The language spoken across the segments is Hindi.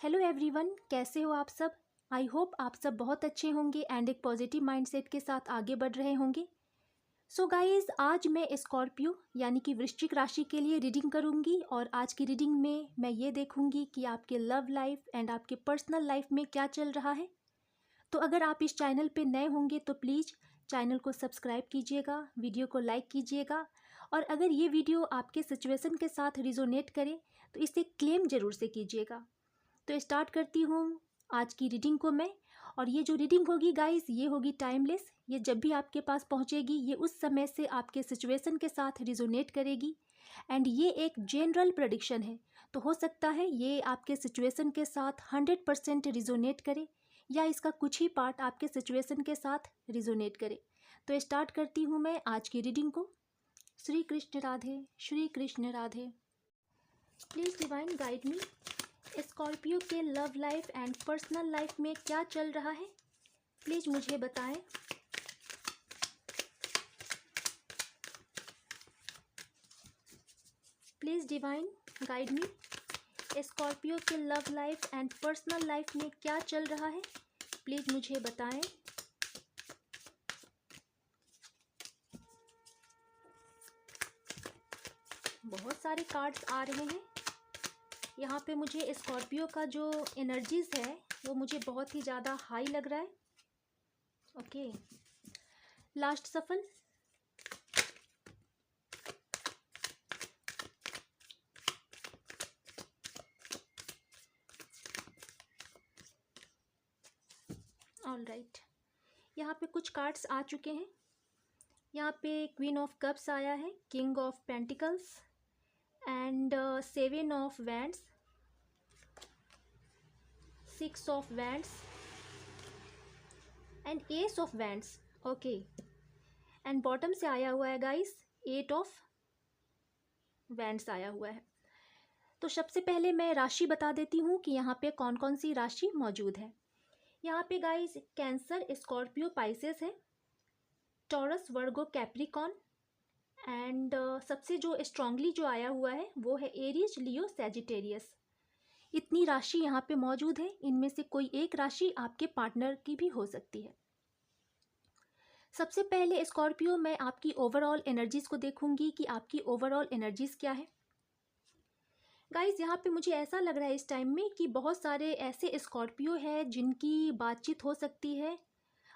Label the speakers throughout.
Speaker 1: हेलो एवरीवन, कैसे हो आप सब। आई होप आप सब बहुत अच्छे होंगे एंड एक पॉजिटिव माइंडसेट के साथ आगे बढ़ रहे होंगे। सो गाइस, आज मैं स्कॉर्पियो यानी कि वृश्चिक राशि के लिए रीडिंग करूंगी और आज की रीडिंग में मैं ये देखूंगी कि आपके लव लाइफ एंड आपके पर्सनल लाइफ में क्या चल रहा है। तो अगर आप इस चैनल पे नए होंगे तो प्लीज़ चैनल को सब्सक्राइब कीजिएगा, वीडियो को लाइक कीजिएगा और अगर ये वीडियो आपके सिचुएशन के साथ रिजोनेट करे तो इसे क्लेम ज़रूर से कीजिएगा। तो स्टार्ट करती हूँ आज की रीडिंग को मैं। और ये जो रीडिंग होगी गाइस, ये होगी टाइमलेस। ये जब भी आपके पास पहुँचेगी ये उस समय से आपके सिचुएशन के साथ रिजोनेट करेगी एंड ये एक जनरल प्रेडिक्शन है। तो हो सकता है ये आपके सिचुएशन के साथ 100% रिजोनेट करे या इसका कुछ ही पार्ट आपके सिचुएशन के साथ रिजोनेट करे। तो स्टार्ट करती हूँ मैं आज की रीडिंग को। Shri Krishna Radhe, Shri Krishna Radhe. Please divine guide me. Scorpio के love life and personal life में क्या चल रहा है, प्लीज़ मुझे बताएं। Please divine guide me. Scorpio के love life and personal life में क्या चल रहा है, प्लीज़ मुझे बताएं। बहुत सारे कार्ड्स आ रहे हैं यहाँ पे। मुझे स्कॉर्पियो का जो एनर्जीज़ है वो मुझे बहुत ही ज़्यादा हाई लग रहा है। ओके, लास्ट सफल। ऑल राइट, यहाँ पे कुछ कार्ड्स आ चुके हैं। यहाँ पे क्वीन ऑफ कप्स आया है, king of pentacles and 7 of wands, 6 of wands and S of wands. Okay, and bottom से आया हुआ है गाइस 8 ऑफ वैंड्स आया हुआ है। तो सबसे पहले मैं राशि बता देती हूँ कि यहाँ पे कौन कौन सी राशि मौजूद है। यहाँ पे गाइस कैंसर, स्कॉर्पियो, पाइसेस है, टॉरस, वर्गो, कैप्रिकॉन एंड सबसे जो स्ट्रांगली जो आया हुआ है वो है एरीज, लियो, सैजिटेरियस। इतनी राशि यहाँ पे मौजूद है। इनमें से कोई एक राशि आपके पार्टनर की भी हो सकती है। सबसे पहले स्कॉर्पियो, मैं आपकी ओवरऑल एनर्जीज को देखूंगी कि आपकी ओवरऑल एनर्जीज क्या है। गाइस, यहाँ पे मुझे ऐसा लग रहा है इस टाइम में कि बहुत सारे ऐसे स्कॉर्पियो हैं जिनकी बातचीत हो सकती है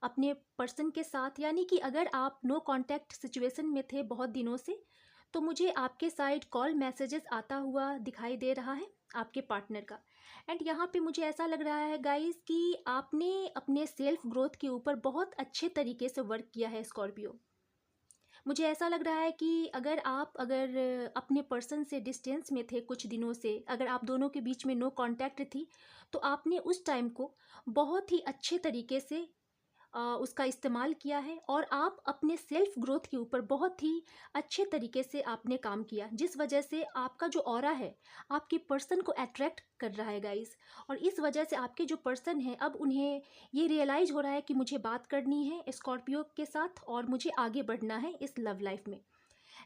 Speaker 1: अपने पर्सन के साथ। यानी कि अगर आप नो कांटेक्ट सिचुएशन में थे बहुत दिनों से तो मुझे आपके साइड कॉल मैसेजेस आता हुआ दिखाई दे रहा है आपके पार्टनर का। एंड यहाँ पे मुझे ऐसा लग रहा है गाइस कि आपने अपने सेल्फ ग्रोथ के ऊपर बहुत अच्छे तरीके से वर्क किया है स्कॉर्पियो। मुझे ऐसा लग रहा है कि अगर अपने पर्सन से डिस्टेंस में थे कुछ दिनों से, अगर आप दोनों के बीच में नो कांटेक्ट थी तो आपने उस टाइम को बहुत ही अच्छे तरीके से उसका इस्तेमाल किया है और आप अपने सेल्फ ग्रोथ के ऊपर बहुत ही अच्छे तरीके से आपने काम किया, जिस वजह से आपका जो ऑरा है आपके पर्सन को अट्रैक्ट कर रहा है गाइस। और इस वजह से आपके जो पर्सन है अब उन्हें ये रियलाइज़ हो रहा है कि मुझे बात करनी है स्कॉर्पियो के साथ और मुझे आगे बढ़ना है इस लव लाइफ में।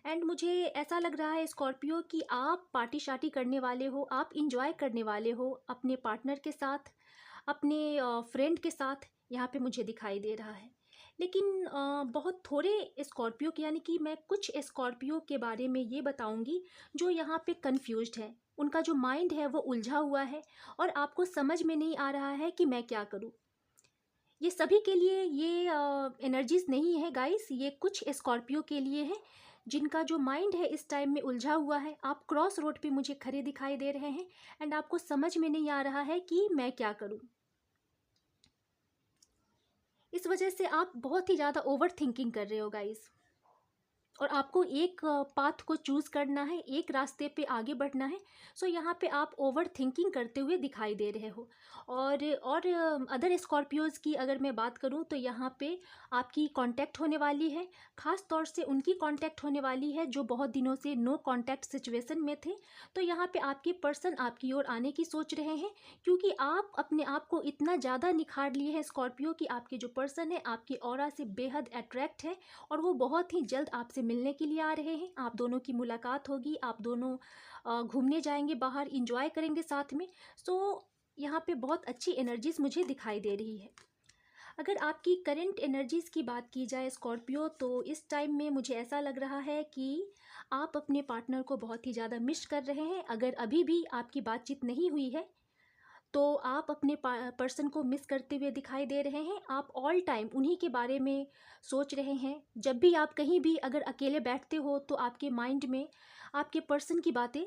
Speaker 1: एंड मुझे ऐसा लग रहा है स्कॉर्पियो कि आप पार्टी शार्टी करने वाले हो, आप इंजॉय करने वाले हो अपने पार्टनर के साथ, अपने फ्रेंड के साथ, यहाँ पे मुझे दिखाई दे रहा है। लेकिन बहुत थोड़े स्कॉर्पियो के, यानी कि मैं कुछ स्कॉर्पियो के बारे में ये बताऊंगी जो यहाँ पे कंफ्यूज्ड है। उनका जो माइंड है वो उलझा हुआ है और आपको समझ में नहीं आ रहा है कि मैं क्या करूँ। ये सभी के लिए ये एनर्जीज नहीं है गाइस, ये कुछ स्कॉर्पियो के लिए है जिनका जो माइंड है इस टाइम में उलझा हुआ है। आप क्रॉस रोड पे मुझे खड़े दिखाई दे रहे हैं एंड आपको समझ में नहीं आ रहा है कि मैं क्या करूं। इस वजह से आप बहुत ही ज़्यादा ओवर थिंकिंग कर रहे हो गाइस और आपको एक पाथ को चूज़ करना है, एक रास्ते पे आगे बढ़ना है। सो यहाँ पे आप ओवर थिंकिंग करते हुए दिखाई दे रहे हो। और अदर स्कॉर्पियोज़ की अगर मैं बात करूँ तो यहाँ पे आपकी कांटेक्ट होने वाली है, ख़ास तौर से उनकी कांटेक्ट होने वाली है जो बहुत दिनों से नो कांटेक्ट सिचुएशन में थे। तो यहाँ पे आपके पर्सन आपकी ओर आने की सोच रहे हैं क्योंकि आप अपने आप को इतना ज़्यादा निखार लिए हैं स्कॉर्पियो की आपके जो पर्सन है आपकी ऑरा से बेहद अट्रैक्ट है और वो बहुत ही जल्द आपसे मिलने के लिए आ रहे हैं। आप दोनों की मुलाकात होगी, आप दोनों घूमने जाएंगे, बाहर इंजॉय करेंगे साथ में। सो यहाँ पे बहुत अच्छी एनर्जीज मुझे दिखाई दे रही है। अगर आपकी करंट एनर्जीज़ की बात की जाए स्कॉर्पियो, तो इस टाइम में मुझे ऐसा लग रहा है कि आप अपने पार्टनर को बहुत ही ज़्यादा मिस कर रहे हैं। अगर अभी भी आपकी बातचीत नहीं हुई है तो आप अपने पर्सन को मिस करते हुए दिखाई दे रहे हैं। आप ऑल टाइम उन्हीं के बारे में सोच रहे हैं। जब भी आप कहीं भी अगर अकेले बैठते हो तो आपके माइंड में आपके पर्सन की बातें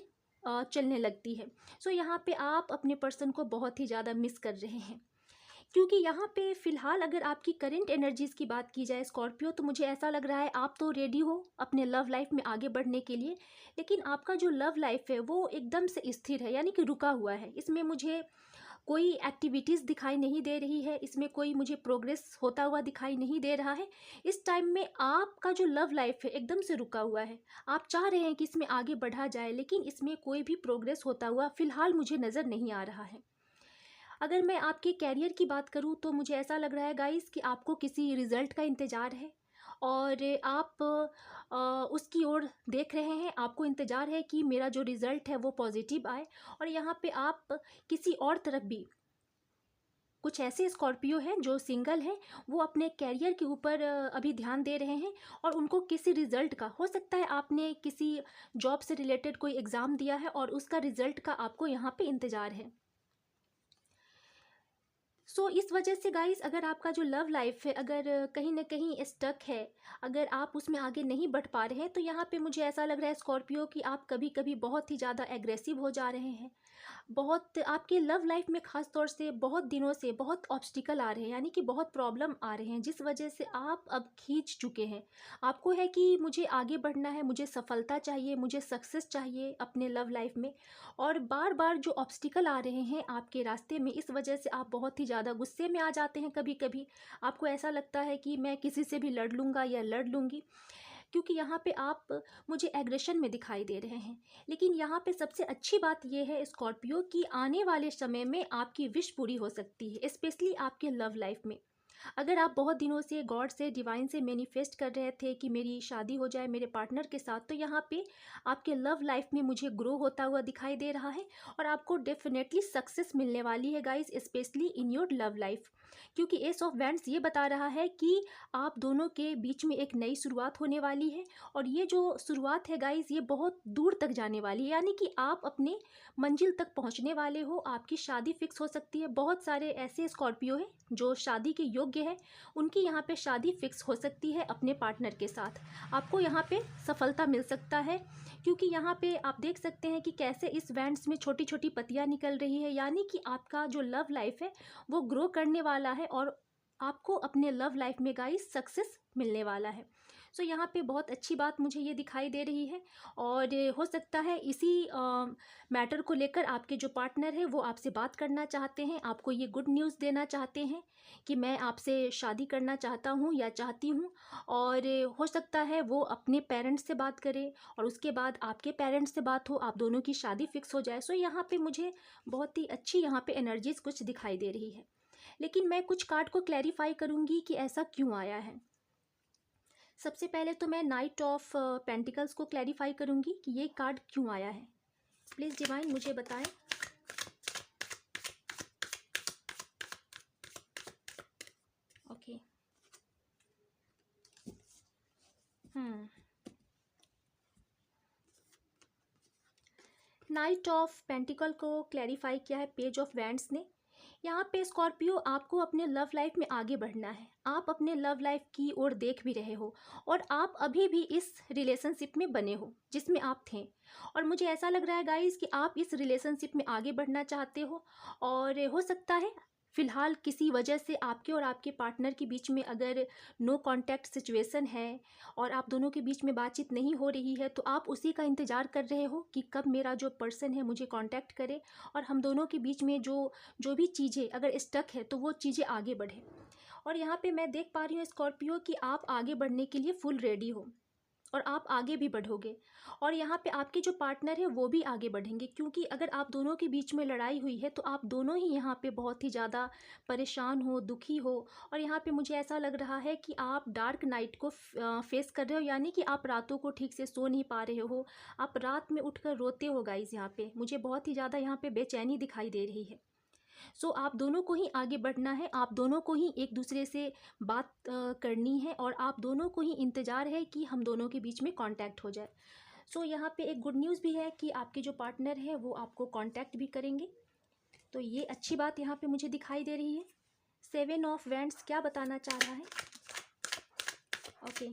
Speaker 1: चलने लगती है। सो यहाँ पे आप अपने पर्सन को बहुत ही ज़्यादा मिस कर रहे हैं। क्योंकि यहाँ पे फ़िलहाल अगर आपकी करंट एनर्जीज़ की बात की जाए स्कॉर्पियो, तो मुझे ऐसा लग रहा है आप तो रेडी हो अपने लव लाइफ में आगे बढ़ने के लिए, लेकिन आपका जो लव लाइफ है वो एकदम से स्थिर है, यानी कि रुका हुआ है। इसमें मुझे कोई एक्टिविटीज़ दिखाई नहीं दे रही है, इसमें कोई मुझे प्रोग्रेस होता हुआ दिखाई नहीं दे रहा है। इस टाइम में आपका जो लव लाइफ है एकदम से रुका हुआ है। आप चाह रहे हैं कि इसमें आगे बढ़ा जाए, लेकिन इसमें कोई भी प्रोग्रेस होता हुआ फ़िलहाल मुझे नज़र नहीं आ रहा है। अगर मैं आपके कैरियर की बात करूँ तो मुझे ऐसा लग रहा है गाइस कि आपको किसी रिज़ल्ट का इंतज़ार है और आप उसकी ओर देख रहे हैं। आपको इंतज़ार है कि मेरा जो रिज़ल्ट है वो पॉजिटिव आए, और यहाँ पे आप किसी और तरफ भी, कुछ ऐसे स्कॉर्पियो हैं जो सिंगल हैं, वो अपने कैरियर के ऊपर अभी ध्यान दे रहे हैं और उनको किसी रिज़ल्ट का, हो सकता है आपने किसी जॉब से रिलेटेड कोई एग्ज़ाम दिया है और उसका रिज़ल्ट का आपको यहाँ पे इंतज़ार है। इस वजह से गाइस, अगर आपका जो लव लाइफ है अगर कहीं ना कहीं स्टक है, अगर आप उसमें आगे नहीं बढ़ पा रहे हैं, तो यहाँ पे मुझे ऐसा लग रहा है स्कॉर्पियो कि आप कभी कभी बहुत ही ज़्यादा एग्रेसिव हो जा रहे हैं। बहुत आपके लव लाइफ में ख़ास तौर से बहुत दिनों से बहुत ऑब्स्टिकल आ रहे हैं, यानी कि बहुत प्रॉब्लम आ रहे हैं, जिस वजह से आप अब खींच चुके हैं। आपको है कि मुझे आगे बढ़ना है, मुझे सफलता चाहिए, मुझे सक्सेस चाहिए अपने लव लाइफ में, और बार बार जो ऑब्स्टिकल आ रहे हैं आपके रास्ते में, इस वजह से आप बहुत ही ज़्यादा गुस्से में आ जाते हैं। कभी कभी आपको ऐसा लगता है कि मैं किसी से भी लड़ लूँगा या लड़ लूँगी, क्योंकि यहाँ पे आप मुझे एग्रेशन में दिखाई दे रहे हैं। लेकिन यहाँ पे सबसे अच्छी बात यह है स्कॉर्पियो कि आने वाले समय में आपकी विश पूरी हो सकती है, स्पेशली आपके लव लाइफ में। अगर आप बहुत दिनों से गॉड से, डिवाइन से मैनिफेस्ट कर रहे थे कि मेरी शादी हो जाए मेरे पार्टनर के साथ, तो यहाँ पे आपके लव लाइफ में मुझे ग्रो होता हुआ दिखाई दे रहा है और आपको डेफिनेटली सक्सेस मिलने वाली है guys, specially in your love life. क्योंकि एस ऑफ वैंड्स ये बता रहा है कि आप दोनों के बीच में एक नई शुरुआत होने वाली है, और ये जो शुरुआत है गाइस ये बहुत दूर तक जाने वाली है, यानी कि आप अपने मंजिल तक पहुंचने वाले हो। आपकी शादी फिक्स हो सकती है। बहुत सारे ऐसे स्कॉर्पियो हैं जो शादी के योग्य है, उनकी यहाँ पे शादी फिक्स हो सकती है अपने पार्टनर के साथ। आपको यहाँ पे सफलता मिल सकता है, क्योंकि यहाँ पे आप देख सकते हैं कि कैसे इस वैंड्स में छोटी छोटी पत्तियाँ निकल रही है, यानी कि आपका जो लव लाइफ है वो ग्रो करने वाला है और आपको अपने लव लाइफ में गाइस सक्सेस मिलने वाला है। यहाँ पे बहुत अच्छी बात मुझे ये दिखाई दे रही है, और हो सकता है इसी मैटर को लेकर आपके जो पार्टनर है वो आपसे बात करना चाहते हैं, आपको ये गुड न्यूज़ देना चाहते हैं कि मैं आपसे शादी करना चाहता हूँ या चाहती हूँ। और हो सकता है वो अपने पेरेंट्स से बात करें और उसके बाद आपके पेरेंट्स से बात हो, आप दोनों की शादी फिक्स हो जाए। यहाँ पे मुझे बहुत ही अच्छी यहाँ पे एनर्जीज कुछ दिखाई दे रही है। लेकिन मैं कुछ कार्ड को क्लैरिफाई करूँगी कि ऐसा क्यों आया है। सबसे पहले तो मैं नाइट ऑफ पेंटिकल्स को क्लैरिफाई करूँगी कि ये कार्ड क्यों आया है। प्लीज़ डिवाइन मुझे बताएं। ओके। नाइट ऑफ पेंटिकल को क्लैरिफाई किया है पेज ऑफ वैंड्स ने। यहाँ पे स्कॉर्पियो, आपको अपने लव लाइफ में आगे बढ़ना है। आप अपने लव लाइफ की ओर देख भी रहे हो और आप अभी भी इस रिलेशनशिप में बने हो जिसमें आप थे, और मुझे ऐसा लग रहा है गाइस कि आप इस रिलेशनशिप में आगे बढ़ना चाहते हो। और हो सकता है फ़िलहाल किसी वजह से आपके और आपके पार्टनर के बीच में अगर नो कांटेक्ट सिचुएशन है और आप दोनों के बीच में बातचीत नहीं हो रही है, तो आप उसी का इंतज़ार कर रहे हो कि कब मेरा जो पर्सन है मुझे कांटेक्ट करे और हम दोनों के बीच में जो जो भी चीज़ें अगर स्टक है तो वो चीज़ें आगे बढ़े। और यहाँ पे मैं देख पा रही हूँ स्कॉर्पियो कि आप आगे बढ़ने के लिए फुल रेडी हो और आप आगे भी बढ़ोगे, और यहाँ पे आपके जो पार्टनर है वो भी आगे बढ़ेंगे, क्योंकि अगर आप दोनों के बीच में लड़ाई हुई है तो आप दोनों ही यहाँ पे बहुत ही ज़्यादा परेशान हो, दुखी हो। और यहाँ पे मुझे ऐसा लग रहा है कि आप डार्क नाइट को फेस कर रहे हो, यानी कि आप रातों को ठीक से सो नहीं पा रहे हो, आप रात में उठकर रोते हो गाइस। यहाँ पे मुझे बहुत ही ज़्यादा यहाँ पे बेचैनी दिखाई दे रही है। सो आप दोनों को ही आगे बढ़ना है, आप दोनों को ही एक दूसरे से बात करनी है और आप दोनों को ही इंतज़ार है कि हम दोनों के बीच में कांटेक्ट हो जाए। सो यहाँ पे एक गुड न्यूज़ भी है कि आपके जो पार्टनर है वो आपको कांटेक्ट भी करेंगे, तो ये अच्छी बात यहाँ पे मुझे दिखाई दे रही है। 7 ऑफ वैंड्स क्या बताना चाह रहा है? ओके,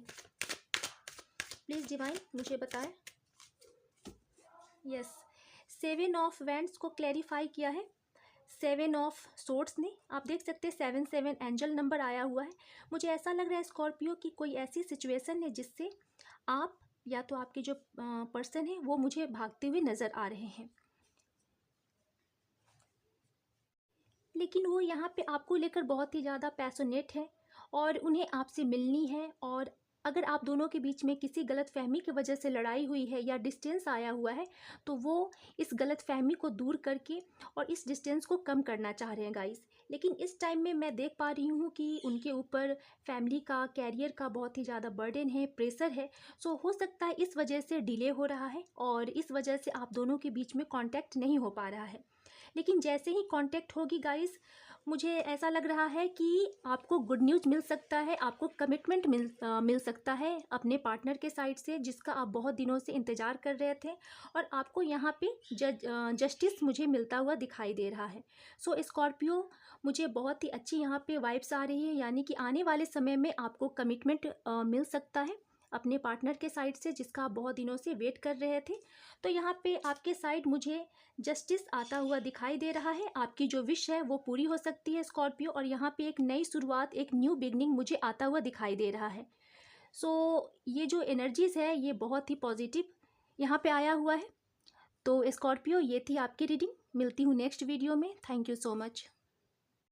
Speaker 1: प्लीज़ डिवाइन मुझे बताएं। यस, 7 ऑफ वैंड्स को क्लैरिफाई किया है 7 ऑफ सोर्ड्स ने। आप देख सकते हैं 7 एंजल नंबर आया हुआ है। मुझे ऐसा लग रहा है स्कॉर्पियो की कोई ऐसी सिचुएशन है जिससे आप या तो आपके जो पर्सन है वो मुझे भागते हुए नज़र आ रहे हैं, लेकिन वो यहाँ पे आपको लेकर बहुत ही ज़्यादा पैशनेट है और उन्हें आपसे मिलनी है। और अगर आप दोनों के बीच में किसी गलतफहमी की वजह से लड़ाई हुई है या डिस्टेंस आया हुआ है तो वो इस गलतफहमी को दूर करके और इस डिस्टेंस को कम करना चाह रहे हैं गाइस। लेकिन इस टाइम में मैं देख पा रही हूँ कि उनके ऊपर फैमिली का, कैरियर का बहुत ही ज़्यादा बर्डन है, प्रेशर है। सो हो सकता है इस वजह से डिले हो रहा है और इस वजह से आप दोनों के बीच में कॉन्टैक्ट नहीं हो पा रहा है। लेकिन जैसे ही कांटेक्ट होगी गाइस, मुझे ऐसा लग रहा है कि आपको गुड न्यूज़ मिल सकता है, आपको कमिटमेंट मिल सकता है अपने पार्टनर के साइड से, जिसका आप बहुत दिनों से इंतज़ार कर रहे थे और आपको यहाँ पे जस्टिस मुझे मिलता हुआ दिखाई दे रहा है। सो स्कॉर्पियो, मुझे बहुत ही अच्छी यहाँ पे वाइब्स आ रही है, यानी कि आने वाले समय में आपको कमिटमेंट मिल सकता है अपने पार्टनर के साइड से, जिसका आप बहुत दिनों से वेट कर रहे थे। तो यहाँ पे आपके साइड मुझे जस्टिस आता हुआ दिखाई दे रहा है। आपकी जो विश है वो पूरी हो सकती है स्कॉर्पियो, और यहाँ पे एक नई शुरुआत, एक न्यू बिगनिंग मुझे आता हुआ दिखाई दे रहा है। सो ये जो एनर्जीज़ है ये बहुत ही पॉजिटिव यहाँ पे आया हुआ है। तो स्कॉर्पियो, ये थी आपकी रीडिंग। मिलती हूँ नेक्स्ट वीडियो में। Thank you so much.